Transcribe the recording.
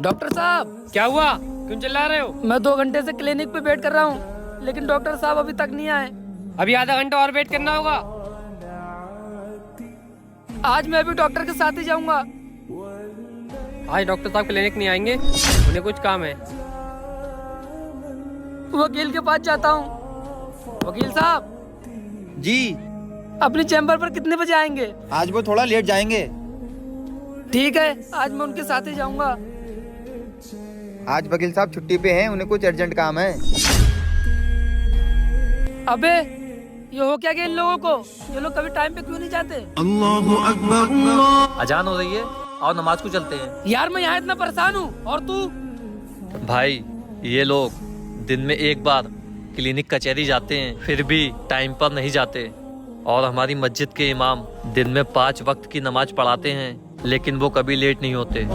Doctor साहब, क्या हुआ? क्यों चिल्ला रहे हो? मैं 2 घंटे से क्लिनिक पे वेट कर रहा हूँ, लेकिन डॉक्टर साहब अभी तक नहीं आए। अभी आधा घंटा और वेट करना होगा। आज मैं भी डॉक्टर के साथ ही जाऊंगा। आज डॉक्टर साहब क्लिनिक नहीं आएंगे, उन्हें कुछ काम है। वकील के पास जाता हूँ। वकील साहब जी, अपनी चैम्बर पर कितने बजे आएंगे? आज वो थोड़ा लेट जाएंगे। ठीक है, आज मैं उनके साथ ही जाऊंगा। आज वकील साहब छुट्टी पे हैं, उन्हें कुछ अर्जेंट काम है। अबे ये हो क्या गया इन लोगों को? ये लोग कभी टाइम पे क्यों नहीं जाते? अजान हो रही है और नमाज को चलते हैं। यार मैं यहाँ इतना परेशान हूँ, और तू? भाई ये लोग दिन में एक बार क्लिनिक कचहरी जाते हैं, फिर भी टाइम पर नहीं जाते। और हमारी मस्जिद के इमाम दिन में 5 वक्त की नमाज पढ़ाते हैं, लेकिन वो कभी लेट नहीं होते।